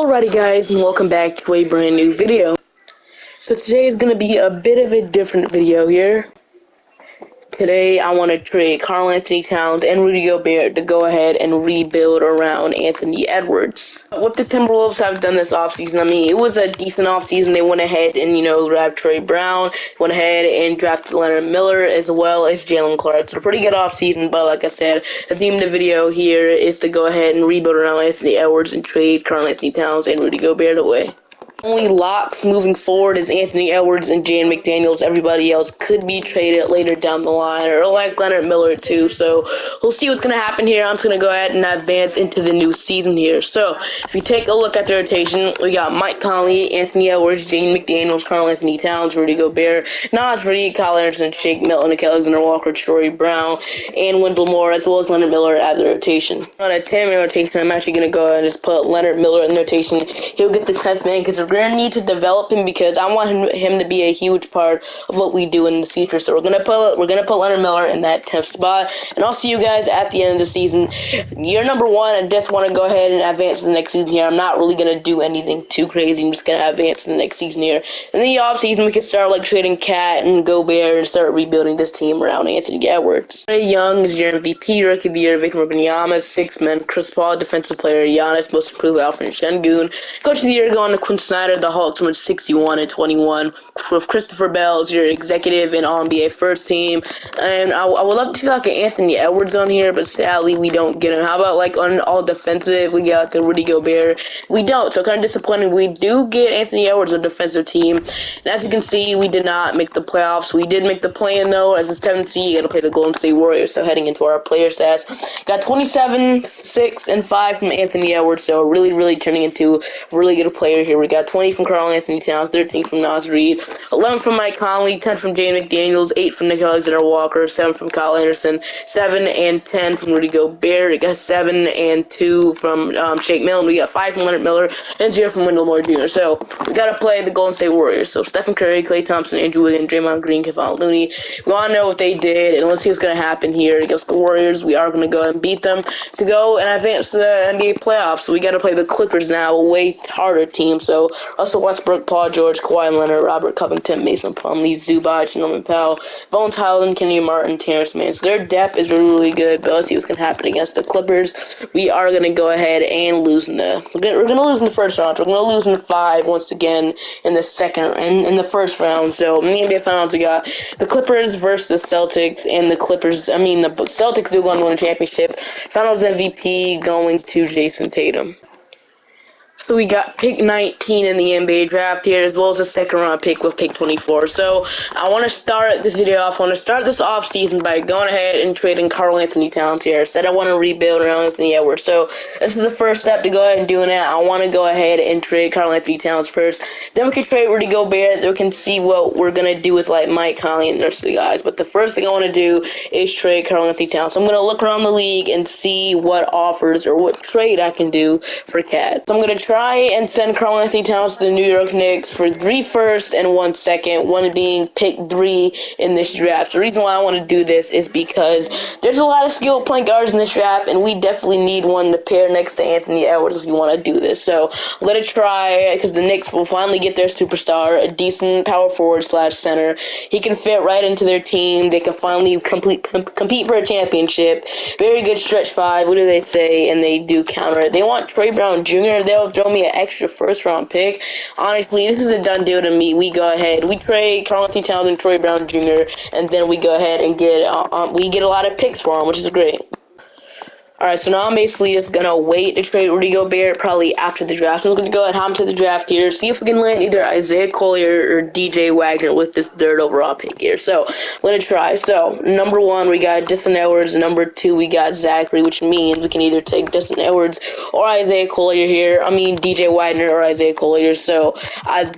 Alrighty guys, and welcome back to a brand new video. So today is going to be a bit of a different video here. Today I want to trade Karl-Anthony Towns and Rudy Gobert to go ahead and rebuild around Anthony Edwards. What the Timberwolves have done this offseason, I mean, it was a decent offseason. They went ahead and, grabbed Trey Brown, went ahead and drafted Leonard Miller as well as Jalen Clark. So pretty good offseason, but like I said, the theme of the video here is to go ahead and rebuild around Anthony Edwards and trade Karl-Anthony Towns and Rudy Gobert away. Only locks moving forward is Anthony Edwards and Jaden McDaniels. Everybody else could be traded later down the line, or like Leonard Miller too. So we'll see what's going to happen here. I'm just going to go ahead and advance into the new season here. So if you take a look at the rotation, we got Mike Conley, Anthony Edwards, Jaden McDaniels, Karl-Anthony Towns, Rudy Gobert, Nas Reed, Kyle Anderson, Shake Milton, Alexander Walker, Troy Brown, and Wendell Moore, as well as Leonard Miller at the rotation. On a 10-man rotation, I'm actually going to go ahead and just put Leonard Miller in the rotation. He'll get the 10th man because we're going to need to develop him, because I want him to be a huge part of what we do in the future. So we're gonna put Leonard Miller in that 10th spot, and I'll see you guys at the end of the season. Year number one, I just want to go ahead and advance to the next season here. I'm not really gonna do anything too crazy. I'm just gonna advance to the next season here. In the off season, we can start like trading Cat and Gobert and start rebuilding this team around Anthony Edwards. Trae Young is your MVP, Rookie of the Year, Victor Wembanyama, 6th man, Chris Paul, Defensive Player, Giannis, Most Improved, Alfred Şengün, Coach of the Year going to Quinn Snyder. The Hawks went 61-21. With Christopher Bell as your executive and All-NBA first team. And I would love to see like an Anthony Edwards on here, but sadly we don't get him. How about like on all defensive, we got the Rudy Gobert? We don't, so kind of disappointing. We do get Anthony Edwards on defensive team. And as you can see, we did not make the playoffs. We did make the play-in though. As a 7th seed, you got to play the Golden State Warriors. So heading into our player stats, got 27, 6, and 5 from Anthony Edwards. So really turning into a really good player here. We got 20 from Karl-Anthony Towns, 13 from Nas Reed, 11 from Mike Conley, 10 from Jaden McDaniels, 8 from Alexander Walker, 7 from Kyle Anderson, 7 and 10 from Rudy Gobert. We got 7 and 2 from Shake Milton. We got 5 from Leonard Miller, and 0 from Wendell Moore Jr. So we got to play the Golden State Warriors. So Stephen Curry, Klay Thompson, Andrew Wiggins, Draymond Green, Kevon Looney. We want to know what they did, and let's see what's going to happen here against the Warriors. We are going to go ahead and beat them to go and advance to the NBA playoffs. So we got to play the Clippers now, a way harder team. So Russell Westbrook, Paul George, Kawhi Leonard, Robert Covington, Mason Plumlee, Zubac, Norman Powell, Bones Highland, Kenny Martin, Terrence Mann. So their depth is really good, but let's see what's going to happen against the Clippers. We are going to go ahead and lose in the we're going to lose in the first round. We're going to lose in 5 once again in the first round. So in the NBA Finals, we got the Clippers versus the Celtics, and the Celtics do going to win a championship. Finals MVP going to Jason Tatum. So we got pick 19 in the NBA draft here, as well as a second-round pick with pick 24. So I want to start this video off. I want to start this offseason by going ahead and trading Karl-Anthony Towns here. I said I want to rebuild around Anthony Edwards. So this is the first step to go ahead and doing that. I want to go ahead and trade Karl-Anthony Towns first. Then we can trade Rudy Gobert. Then we can see what we're going to do with like Mike Conley and the rest of the guys. But the first thing I want to do is trade Karl-Anthony Towns. So I'm going to look around the league and see what offers or what trade I can do for Cat. So I'm going to try and send Karl-Anthony Towns to the New York Knicks for 3 firsts and 1 second, one being pick 3 in this draft. The reason why I want to do this is because there's a lot of skilled point guards in this draft, and we definitely need one to pair next to Anthony Edwards if we want to do this. So I'm going to try, because the Knicks will finally get their superstar, a decent power forward / center. He can fit right into their team. They can finally compete for a championship. Very good stretch 5. What do they say? And they do counter it. They want Troy Brown Jr. They'll throw me an extra first-round pick. Honestly, this is a done deal to me. We go ahead. We trade Karl-Anthony Towns and Troy Brown Jr., and then we go ahead and get a lot of picks for him, which is great. Alright, so now I'm basically just going to wait to trade Rudy Gobert probably after the draft. I'm going to go ahead and hop to the draft here, see if we can land either Isaiah Collier or DJ Wagner with this 3rd overall pick here. So, I'm going to try. So, number 1, we got Justin Edwards. Number 2, we got Zachary, which means we can either take Justin Edwards or Isaiah Collier here. DJ Wagner or Isaiah Collier. So,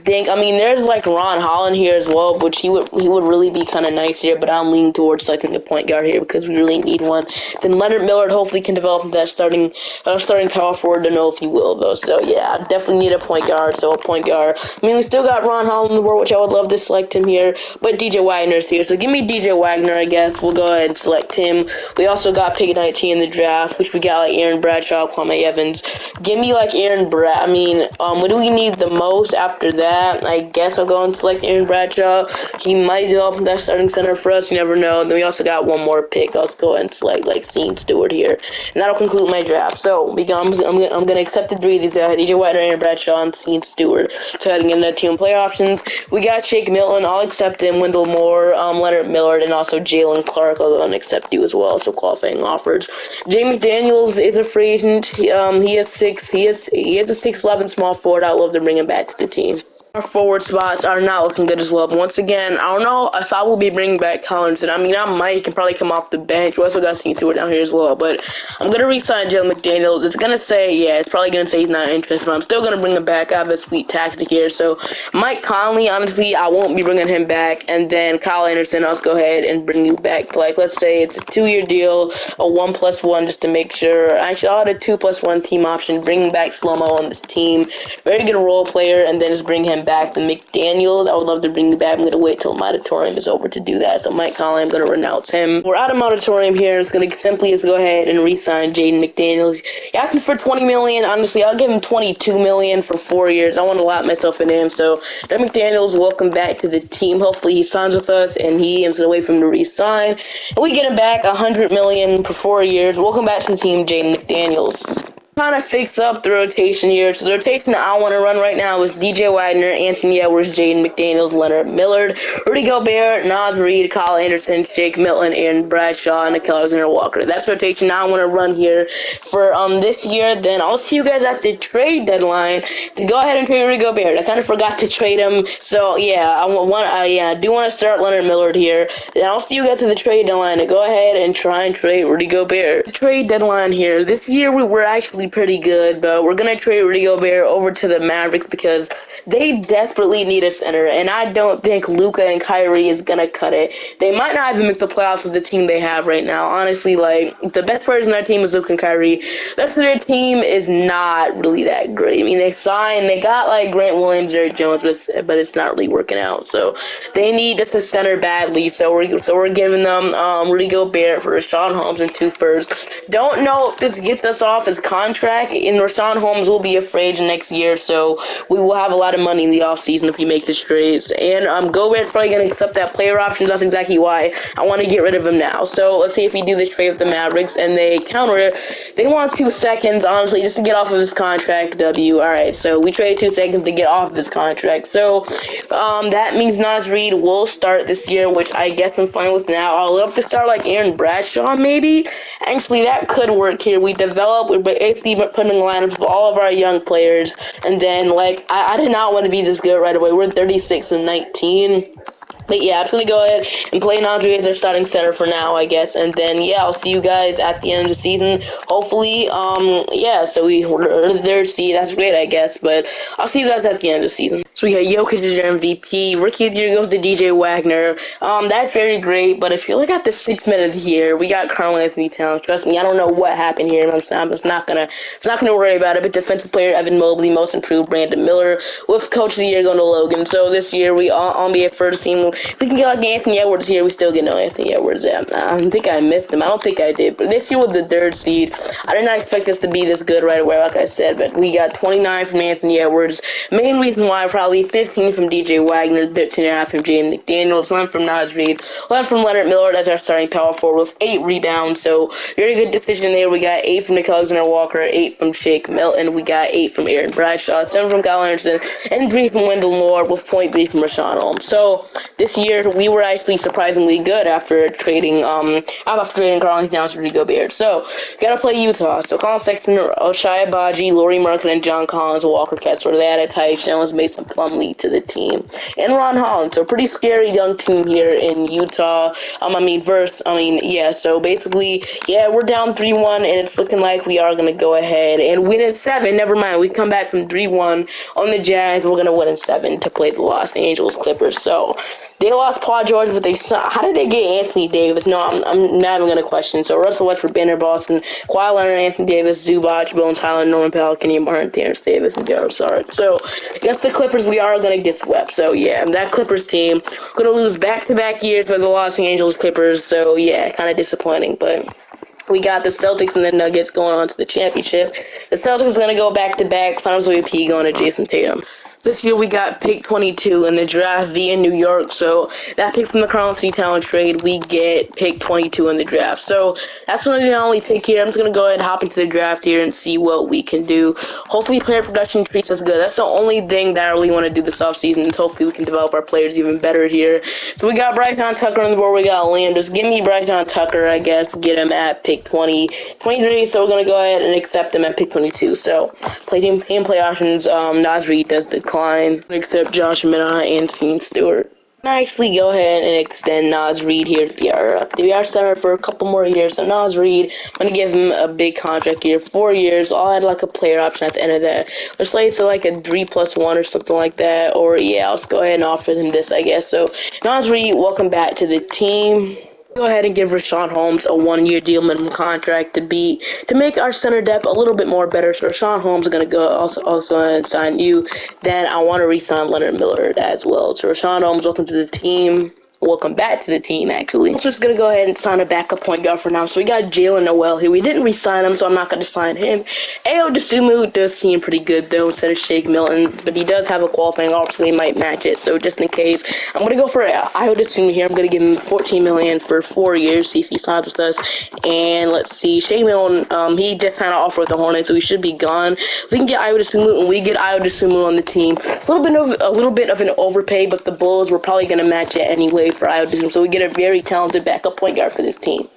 there's like Ron Holland here as well, which he would really be kind of nice here, but I'm leaning towards selecting a point guard here because we really need one. Then Leonard Miller hopefully can develop into that starting power forward. Don't know if he will though. So yeah, I definitely need a point guard. So a point guard. I mean, we still got Ron Holland in the board, which I would love to select him here, but DJ Wagner's here. So give me DJ Wagner, I guess. We'll go ahead and select him. We also got pick 19 in the draft, which we got like Aaron Bradshaw, Kwame Evans. Give me like what do we need the most after that? I guess I'll go and select Aaron Bradshaw. He might develop that starting center for us. You never know. Then we also got one more pick. Let's go ahead and select like Scene Stewart here, and that'll conclude my draft. So I'm gonna accept the three of these guys: DJ Wagner, Aaron Bradshaw, and Scene Stewart. So heading into team player options, we got Shake Milton. I'll accept him. Wendell Moore, Leonard Millard, and also Jalen Clark. I'll go and accept you as well. So qualifying offers. Jay McDaniels is a free agent. He has a 6'11" small forward. I'd love to bring him back to the team. Our forward spots are not looking good as well. But once again, I don't know if I will be bringing back Karl-Anthony. I mean, I might. He can probably come off the bench. We also got Scene Stewart down here as well. But I'm going to re-sign Jalen McDaniels. It's going to say, yeah, it's probably going to say he's not interested. But I'm still going to bring him back. I have a sweet tactic here. So Mike Conley, honestly, I won't be bringing him back. And then Kyle Anderson, I'll go ahead and bring you back. Like, let's say it's a 2-year deal, a 1+1 just to make sure. Actually, I'll add a 2+1 team option. Bring back Slow-Mo on this team. Very good role player. And then just bring him back. The McDaniels, I would love to bring you back. I'm going to wait till my auditorium is over to do that. So Mike Conley, I'm going to renounce him. We're out of my auditorium here. It's going to simply just go ahead and re-sign Jaden McDaniels. He asked me for $20 million. Honestly, I'll give him $22 million for 4 years. I want to lock myself in him. So Jaden McDaniels, welcome back to the team. Hopefully he signs with us and he is going to wait for him to re-sign. And we get him back $100 million for 4 years. Welcome back to the team, Jaden McDaniels. Kind of fix up the rotation here. So the rotation that I want to run right now is DJ Wagner, Anthony Edwards, Jaden McDaniels, Leonard Millard, Rudy Gobert, Naz Reid, Kyle Anderson, Shake Milton, Aaron Bradshaw, and Alexander Walker. That's the rotation I want to run here for this year. Then I'll see you guys at the trade deadline to go ahead and trade Rudy Gobert. I kind of forgot to trade him, so yeah, I do want to start Leonard Millard here. Then I'll see you guys at the trade deadline to go ahead and try and trade Rudy Gobert. The trade deadline here. This year we were actually pretty good, but we're going to trade Rudy Gobert over to the Mavericks because they desperately need a center, and I don't think Luka and Kyrie is going to cut it. They might not even make the playoffs with the team they have right now. Honestly, like, the best players in their team is Luka and Kyrie. The rest of their team is not really that great. I mean, they got, like, Grant Williams, Derrick Jones, but it's not really working out. So they need just a center badly. So we're giving them Rudy Gobert for Rashawn Holmes and 2 firsts. Don't know if this gets us off his contract. And Rashawn Holmes will be a free agent next year, so we will have a lot of money in the offseason if we make this trade. And Gobert's probably going to accept that player option. That's exactly why I want to get rid of him now. So let's see if we do this trade with the Mavericks, and they counter it. They want 2 seconds, honestly, just to get off of his contract. All right, so we trade 2 seconds to get off of his contract. So that means Naz Reid will start this year, which I guess I'm fine with now. I'll love to start like Aaron Bradshaw, maybe. Actually, that could work here. We're basically putting lineups of all of our young players, and then like I did not want to be this good right away. We're 36-19. But yeah, I'm just going to go ahead and play Andre as our starting center for now, I guess. And then, yeah, I'll see you guys at the end of the season. Hopefully, yeah, so we're the third seed. That's great, I guess. But I'll see you guys at the end of the season. So we got Jokic as your MVP. Rookie of the year goes to DJ Wagner. That's very great. But if you look at the 6th minute of the year, we got Karl-Anthony Towns. Trust me, I don't know what happened here. I'm just not gonna worry about it. But defensive player Evan Mobley, most improved Brandon Miller, with coach of the year going to Logan. So this year we on the first team. We can get like Anthony Edwards here. We still get no Anthony Edwards. Yeah, I think I missed him. I don't think I did. But this year with the 3rd seed, I did not expect us to be this good right away, like I said. But we got 29 from Anthony Edwards. Main reason why, probably 15 from DJ Wagner, 13.5 from Jaden McDaniels, 11 from Naz Reid, 11 from Leonard Millard as our starting power forward with 8 rebounds. So very good decision there. We got 8 from Alexander Walker, 8 from Shake Milton. We got 8 from Aaron Bradshaw, 7 from Kyle Anderson, and 3 from Wendell Moore with 0.3 from Rashawn Holmes. So this year we were actually surprisingly good after trading Karl-Anthony Towns to Rudy Gobert. So gotta play Utah. So Colin Sexton, Oshai Baji, Lauri Markkanen, and John Collins, Walker Kessler. They added Tyus Jones, Mason Plumlee to the team, and Ron Holland. So pretty scary young team here in Utah. So basically, yeah, we're down 3-1, and it's looking like we are gonna go ahead and win in 7. Never mind, we come back from 3-1 on the Jazz. We're gonna win in 7 to play the Los Angeles Clippers. So They lost Paul George, but how did they get Anthony Davis? No, I'm not even gonna question. So Russell Westbrook, Banner Boston, Kawhi Leonard, Anthony Davis, Zubac, Bones Highland, Norman Powell, Kenny Martin, Terrence Davis, and Daryl Saric. So against the Clippers, we are gonna get swept. So yeah, that Clippers team gonna lose back-to-back years for the Los Angeles Clippers. So yeah, kind of disappointing, but. We got the Celtics and the Nuggets going on to the championship. The Celtics going to go back-to-back. Finals MVP going to Jason Tatum. This year we got pick 22 in the draft via New York. So that pick from the Karl-Anthony Town trade, we get pick 22 in the draft. So that's going to be the only pick here. I'm just going to go ahead and hop into the draft here and see what we can do. Hopefully player production treats us good. That's the only thing that I really want to do this offseason. Hopefully we can develop our players even better here. So we got Bryson Tucker on the board. We got Liam. Just give me Bryson Tucker, I guess. Get him at pick 23. So we're going to go ahead and accept him at pick 22. So play options. Naz Reid does decline. Except Josh Minna and Scene Stewart. I actually go ahead and extend Naz Reid here to be our center for a couple more years. So Naz Reid, I'm going to give him a big contract here, 4 years. I'll add like a player option at the end of that. Let's say it's like a 3+1 or something like that. Or yeah, I'll just go ahead and offer them this, I guess. So Naz Reid, welcome back to the team. Go ahead and give Rashawn Holmes a 1-year deal minimum contract to make our center depth a little bit more better. So Rashawn Holmes is going to go also and sign you. Then I want to re-sign Leonard Miller as well. So Rashawn Holmes, welcome to the team. Welcome back to the team, actually. I'm just going to go ahead and sign a backup point guard for now. So we got Jalen Noel here. We didn't re-sign him, so I'm not going to sign him. Ayo Dosunmu does seem pretty good, though, instead of Shake Milton. But he does have a qualifying offer, so he might match it. So just in case, I'm going to go for Ayo Dosunmu here. I'm going to give him $14 million for 4 years, see if he signs with us. And let's see, Shake Milton, he just kind of offered with the Hornets, so he should be gone. We can get Ayo Dosunmu, and we get Ayo Dosunmu on the team. A little bit of an overpay, but the Bulls were probably going to match it anyway for Iowa, so we get a very talented backup point guard for this team.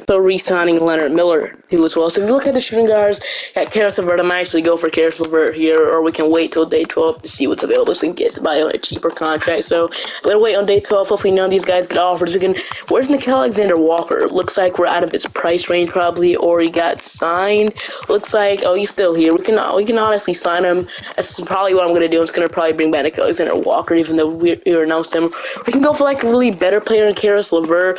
So re-signing Leonard Miller, who as well. So if you look at the shooting guards, got Karis LeVert. I might actually go for Karis LeVert here, or we can wait till day 12 to see what's available so we can get somebody on a cheaper contract. So I'm going to wait on day 12. Hopefully none of these guys get offers. Where's Nickeil Alexander-Walker? Looks like we're out of his price range probably, or he got signed. Looks like, oh, he's still here. We can honestly sign him. That's probably what I'm going to do. I'm just going to probably bring back Nickeil Alexander-Walker, even though we announced him. We can go for like a really better player than Karis LeVert.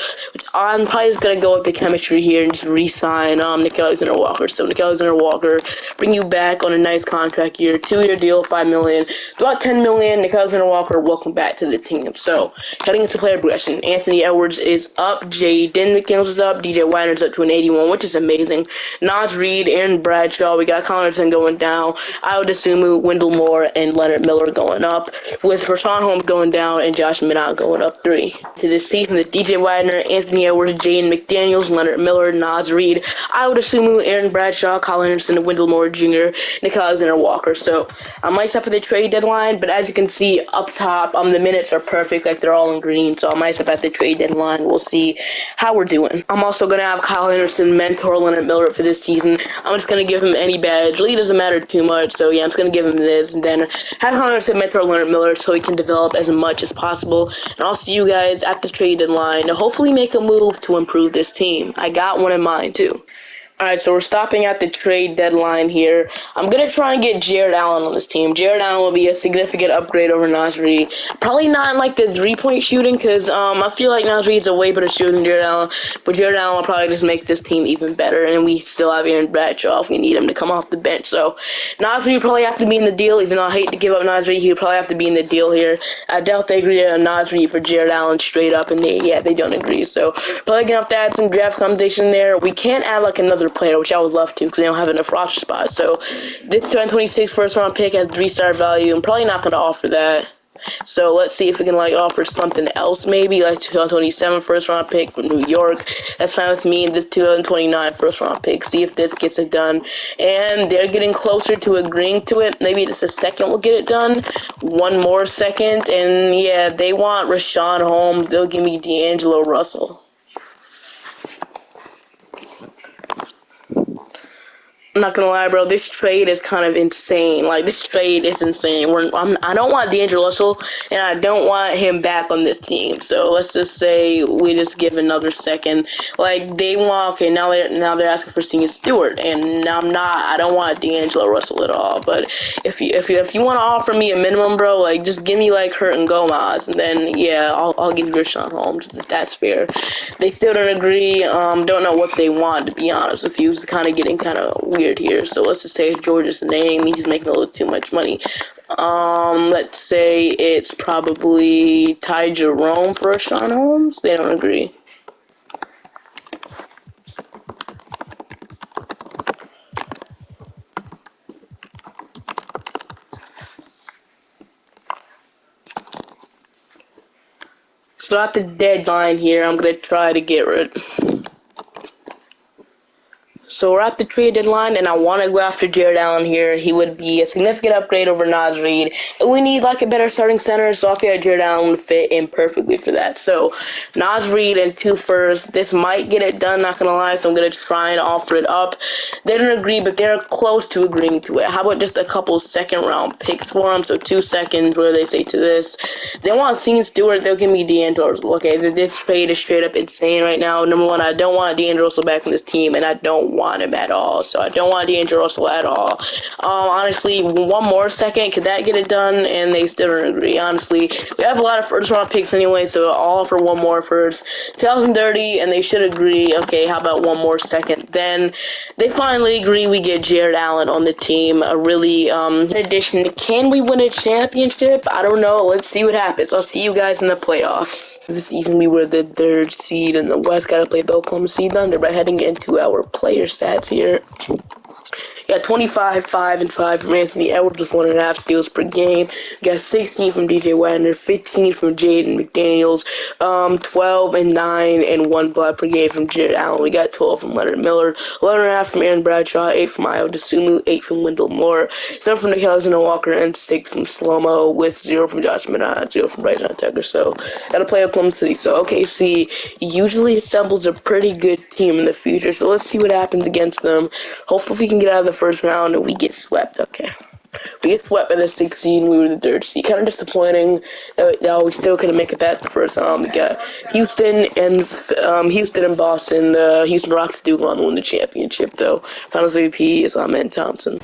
I'm probably just going to go with the chemistry here and just re-sign Nickeil Alexander-Walker. So Nickeil Alexander-Walker, bring you back on a nice contract year, 2-year deal, $5 million, about $10 million. Nickeil Alexander-Walker, welcome back to the team. So heading into player progression, Anthony Edwards is up, Jaden McDaniels is up, DJ Widener's up to an 81, which is amazing. Naz Reid, Aaron Bradshaw, we got Karl-Anthony going down, Ayo Dosunmu, Wendell Moore, and Leonard Miller going up, with Rashawn Holmes going down and Josh Minna going up 3. To this season, the DJ Widener, Anthony Edwards, Jaden McDaniels, Leonard Miller, Naz Reid, Ayo Dosunmu, Aaron Bradshaw, Kyle Henderson, Wendell Moore Jr., Nickeil Alexander-Walker. So I might stop for the trade deadline, but as you can see up top, the minutes are perfect, like they're all in green. So I might stop at the trade deadline. We'll see how we're doing. I'm also gonna have Kyle Henderson mentor Leonard Miller for this season. I'm just gonna give him any badge. Really doesn't matter too much. So yeah, I'm just gonna give him this, and then have Kyle Henderson mentor Leonard Miller so he can develop as much as possible. And I'll see you guys at the trade deadline to hopefully make a move to improve this team. I got one in mind too. Alright, so we're stopping at the trade deadline here. I'm going to try and get Jared Allen on this team. Jared Allen will be a significant upgrade over Naz Reid. Probably not in like the 3-point shooting because I feel like Naz Reid's a way better shooter than Jared Allen. But Jared Allen will probably just make this team even better. And we still have Aaron Bradshaw if we need him to come off the bench. So Naz Reid probably have to be in the deal. Even though I hate to give up Naz Reid, he would probably have to be in the deal here. I doubt they agree on Naz Reid for Jared Allen straight up. And they don't agree. So probably going to have to add some draft competition there. We can't add like another player, which I would love to because they don't have enough roster spots. So this 2026 first round pick has 3-star value. I'm probably not going to offer that. So let's see if we can like offer something else, maybe like 2027 first round pick from New York. That's fine with me. And this 2029 first round pick. See if this gets it done. And they're getting closer to agreeing to it. Maybe just a second will get it done. One more second. And yeah, they want Rashawn Holmes. They'll give me D'Angelo Russell. I'm not gonna lie, bro. This trade is kind of insane. Like, this trade is insane. I don't want D'Angelo Russell, and I don't want him back on this team. So let's just say we just give another second. Like, they want, okay, now they're asking for Senior Stewart, and I'm not. I don't want D'Angelo Russell at all. But if you want to offer me a minimum, bro, like, just give me like Hurt and Gomez, and then yeah, I'll give you Rashawn Holmes. That's fair. They still don't agree. Don't know what they want, to be honest with you. It's kind of getting kind of weird here. So let's just say George is the name. He's making a little too much money. Let's say it's probably Ty Jerome for Rashawn Holmes. They don't agree. So at the deadline here, I'm gonna try to get rid. So we're at the trade deadline, and I want to go after Jared Allen here. He would be a significant upgrade over Naz Reid, and we need like a better starting center, so I feel like Jared Allen would fit in perfectly for that. So Naz Reid and 2 firsts. This might get it done, not gonna lie, so I'm gonna try and offer it up. They don't agree, but they're close to agreeing to it. How about just a couple second-round picks for them? So 2 seconds, where they say to this. They want Senior Stewart, they'll give me D'Angelo Russell. Okay, this trade is straight up insane right now. Number one, I don't want D'Angelo Russell back in this team, and I don't want him at all. So I don't want D'Angelo Russell at all. Honestly, one more second, could that get it done? And they still don't agree. Honestly, we have a lot of first round picks anyway, so I'll offer one more first. 2030, and they should agree. Okay, how about one more second? Then they finally agree. We get Jared Allen on the team. A really, in addition, can we win a championship? I don't know. Let's see what happens. I'll see you guys in the playoffs. This season we were the 3rd seed in the West. Got to play the Oklahoma City Thunder. By heading into our player stats here. Got 25, 5, and 5 from Anthony Edwards with 1.5 steals per game. Got 16 from DJ Wagner, 15 from Jaden McDaniels, 12 and 9 and 1 block per game from Jared Allen. We got 12 from Leonard Miller, 11.5 from Aaron Bradshaw, 8 from Io DeSumo, 8 from Wendell Moore, 7 from Nikelson Walker, and 6 from Slow-Mo, with 0 from Josh Minot, 0 from Bryson Tucker. So, gotta play Oklahoma City. So, OKC usually assembles a pretty good team in the future. So, let's see what happens against them. Hopefully, we can get out of the first round and we get swept. Okay. We get swept by the 6th seed, and we were the 3rd seed. Kind of disappointing that we still couldn't make it past the first round. We got Houston and Boston. The Houston Rockets do go on to win the championship, though. Finals MVP is Amen Thompson.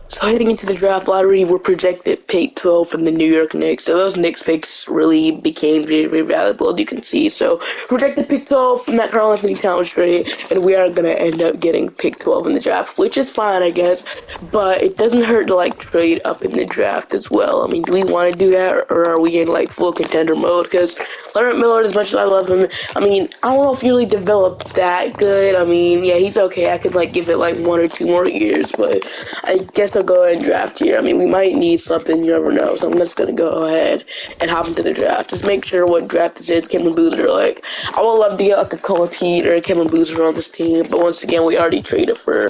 So heading into the draft lottery, we're projected pick 12 from the New York Knicks. So those Knicks picks really became very, very valuable, as you can see. So projected pick 12 from that Karl-Anthony Towns trade, and we are going to end up getting pick 12 in the draft, which is fine, I guess. But it doesn't hurt to, like, trade up in the draft as well. I mean, do we want to do that, or are we in, like, full contender mode? Because Leonard Miller, as much as I love him, I mean, I don't know if he really developed that good. I mean, yeah, he's okay. I could, like, give it, like, 1 or 2 more years, but I guess I'll go ahead and draft here. I mean, we might need something, you never know. So I'm just gonna go ahead and hop into the draft. Just make sure what draft this is. Kevin Boozer, like, I would love to get like a Cole Pete or a Kevin Boozer on this team, but once again, we already traded for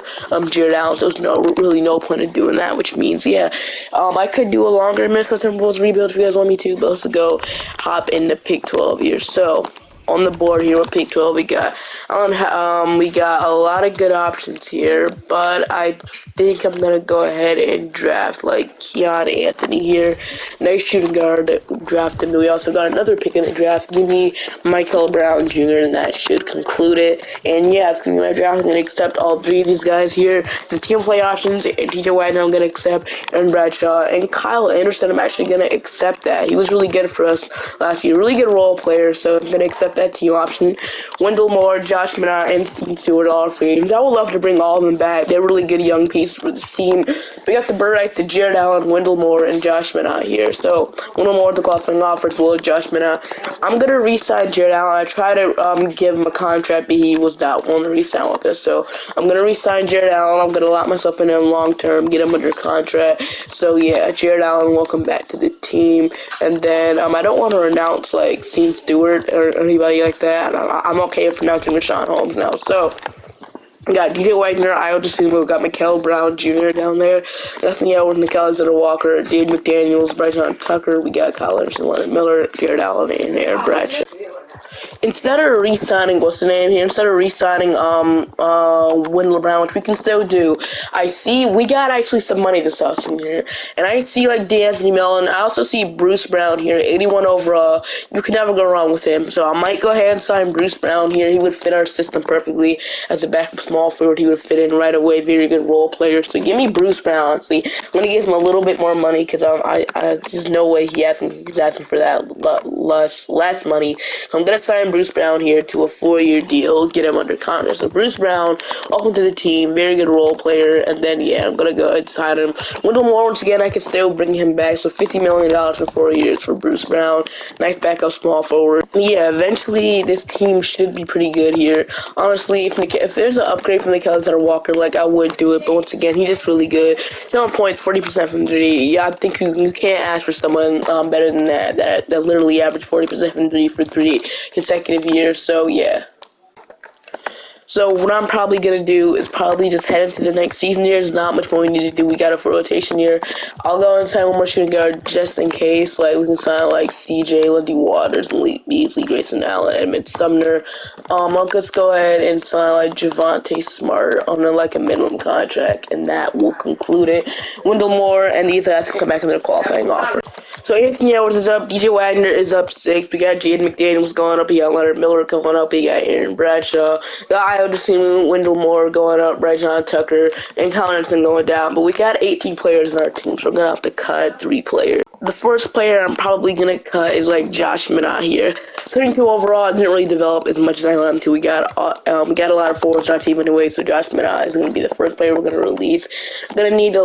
Jared Allen, so there's really no point in doing that. Which means, yeah, I could do a longer Minnesota Timberwolves rebuild if you guys want me to, but let's go hop into pick 12 here. So on the board here with pick 12, we got a lot of good options here, but I think I'm gonna go ahead and draft like Karl-Anthony here. Nice shooting guard, draft him. We also got another pick in the draft. Give me Michael Brown Jr., and that should conclude it. And yeah, it's gonna be my draft. I'm gonna accept all 3 of these guys here. The team play options, DJ Wagner I'm gonna accept, Aaron Bradshaw, and Kyle Anderson I'm actually gonna accept that. He was really good for us last year, really good role player, so I'm gonna accept that team option. Wendell Moore, Josh Minot, and Steve Stewart, all free agents. I would love to bring all of them back. They're really good young pieces for this team. We got the Birdites, the Jared Allen, Wendell Moore, and Josh Minot here. So Wendell Moore took off an offer as well as Josh Minot. I'm gonna re-sign Jared Allen. I tried to give him a contract, but he was not willing to re-sign with us. So I'm gonna re-sign Jared Allen. I'm gonna lock myself in him long term, get him under contract. So yeah, Jared Allen, welcome back to the team. And then I don't want to renounce like Steve Stewart or anybody like that. I'm okay with pronouncing Rashawn Holmes now. So we got DJ Wagner, Io DeSumo, we got Mikel Brown Jr. down there. Anthony Edwards, Nikelson Walker, Jaden McDaniels, Bryson Tucker. We got Kyle Anderson, Leonard Miller, Jared Allen, and Aaron Bradshaw. Instead of re-signing, what's the name here? Instead of re-signing Wendell Brown, which we can still do, I see we got actually some money this offseason here, and I see like D'Anthony Mellon. I also see Bruce Brown here, 81 overall. You can never go wrong with him. So I might go ahead and sign Bruce Brown here. He would fit our system perfectly as a backup small forward. He would fit in right away. Very good role player. So give me Bruce Brown. See, I'm gonna give him a little bit more money because I just no way he's asking for that less money. So I'm gonna sign Bruce Brown here to a 4-year deal, get him under contract. So Bruce Brown, welcome to the team, very good role player, and then yeah, I'm gonna go ahead and sign him. Wendell Moore, once again, I can still bring him back, so $50 million for 4 years for Bruce Brown. Nice backup small forward. Yeah, eventually this team should be pretty good here. Honestly, if there's an upgrade from Alexander Walker, like I would do it, but once again, he's just really good. 7 points, 40% from 3. Yeah, I think you can't ask for someone better than that literally averaged 40% from 3 for 3 consecutive years. So yeah. So what I'm probably going to do is probably just head into the next season here. There's not much more we need to do. We got a full rotation here. I'll go and sign one more shooting guard just in case. Like, we can sign, like, CJ, Lundy Waters, Malik Beasley, Grayson Allen, Edmund Sumner. Let's go ahead and sign, like, Javonte Smart on, like, a minimum contract, and that will conclude it. Wendell Moore and these guys can come back in their qualifying offer. So Anthony Edwards is up, DJ Wagner is up 6, we got Jaden McDaniels going up, we got Leonard Miller going up, we got Aaron Bradshaw, got Io Wendell Moore going up, Bradshaw Tucker, and Karl-Anthony going down, but we got 18 players in our team, so we're going to have to cut 3 players. The first player I'm probably going to cut is like Josh Minott here. 72 overall, didn't really develop as much as I wanted him to. We got a lot of forwards on our team anyway, so Josh Minott is going to be the first player we're going to release. Going to need to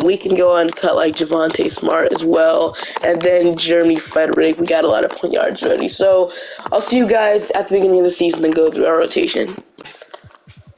we can go and cut like Javonte Smart as well, and then Jeremy Frederick. We got a lot of point yards ready. So I'll see you guys at the beginning of the season and go through our rotation.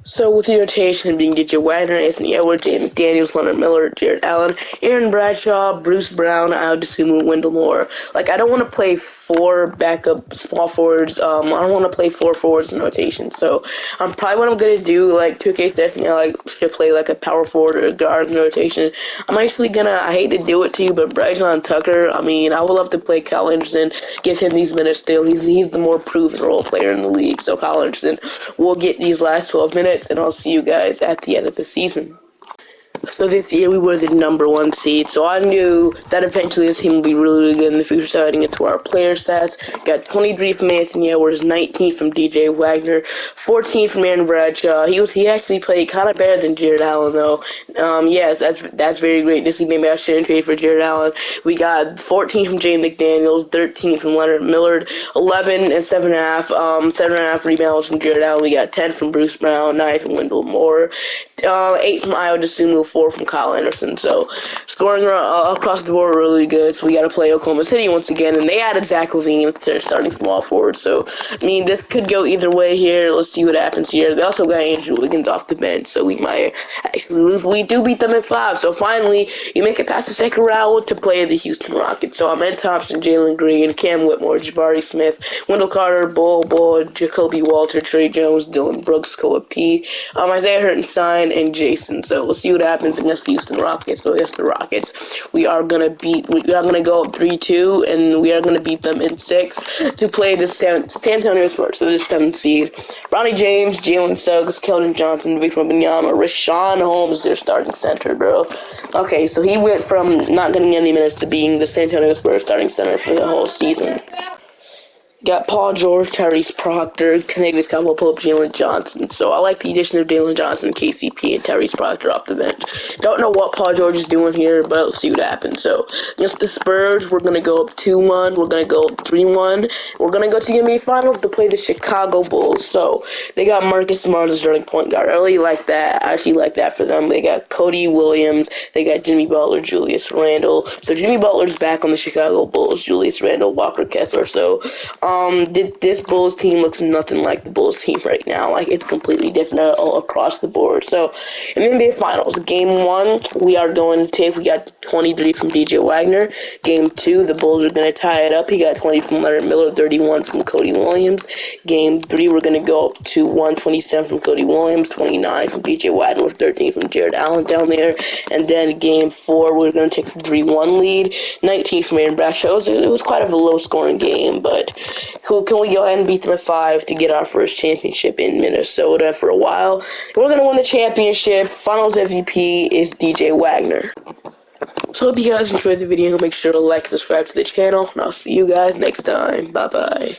So with the rotation being DJ Wagner, Anthony Edwards, Jaden McDaniels, Leonard Miller, Jared Allen, Aaron Bradshaw, Bruce Brown, Wendell Moore. Like, I don't want to play 4 backup small forwards. I don't want to play 4 forwards in rotation. So probably what I'm gonna do, like 2K testing, I should play like a power forward or a guard in rotation. I'm actually gonna. I hate to do it to you, but Bradshaw Tucker. I mean, I would love to play Kyle Anderson, give him these minutes still. He's the more proven role player in the league. So Kyle Anderson will get these last 12 minutes. And I'll see you guys at the end of the season. So this year we were the #1 seed, so I knew that eventually this team would be really, really good in the future. So heading into our player stats, got 23 from Anthony Edwards, 19 from DJ Wagner, 14 from Aaron Bradshaw. He actually played kind of better than Jared Allen though. Yes, that's very great to see. Maybe I shouldn't trade for Jared Allen. We got 14 from Jaden McDaniels, 13 from Leonard Miller, 11 and 7.5 rebounds from Jared Allen. We got 10 from Bruce Brown, 9 from Wendell Moore, 8 from Io 4 from Kyle Anderson. So scoring across the board really good. So we got to play Oklahoma City once again, and they added Zach LaVine to their starting small forward. So I mean, this could go either way here. Let's see what happens here. They also got Andrew Wiggins off the bench, so we might actually lose. We do beat them at 5. So finally, you make it past the second round to play the Houston Rockets. So Ahmed Thompson, Jalen Green, Cam Whitmore, Jabari Smith, Wendell Carter, Bull, Jacoby Walter, Trey Jones, Dylan Brooks, Koa P, Isaiah Hartenstein, and Jason. So let's see what happens against the Houston Rockets. So against the Rockets, we are gonna go up 3-2, and we are gonna beat them in 6 to play the San Antonio Spurs. So this 7th seed. Ronnie James, Jalen Suggs, Keldon Johnson, Vikram Wembanyama, Rashawn Holmes, their starting center, bro. Okay, so he went from not getting any minutes to being the San Antonio Spurs starting center for the whole season. Got Paul George, Tyrese Proctor, Kanavis Cowboy Pope, Jalen Johnson. So I like the addition of Jalen Johnson, KCP, and Tyrese Proctor off the bench. Don't know what Paul George is doing here, but let's see what happens. So against the Spurs, we're going to go up 2-1. We're going to go up 3-1. We're going to go to the NBA Finals to play the Chicago Bulls. So they got Marcus Smart as starting point guard. I really like that. I actually like that for them. They got Cody Williams. They got Jimmy Butler, Julius Randle. So Jimmy Butler's back on the Chicago Bulls. Julius Randle, Walker Kessler. So this Bulls team looks nothing like the Bulls team right now. Like, it's completely different all across the board. So, in the NBA Finals, Game 1, we are going to take, we got 23 from DJ Wagner. Game 2, the Bulls are going to tie it up. He got 20 from Leonard Miller, 31 from Cody Williams. Game 3, we're going to go up to 127 from Cody Williams, 29 from DJ Wagner, 13 from Jared Allen down there. And then Game 4, we're going to take the 3-1 lead, 19 from Aaron Bradshaw. It was quite of a low-scoring game, but Cool. Can we go ahead and beat them at 5 to get our first championship in Minnesota for a while? And we're gonna win the championship. Finals MVP is DJ Wagner. So hope you guys enjoyed the video. Make sure to like and subscribe to the channel, and I'll see you guys next time. Bye bye.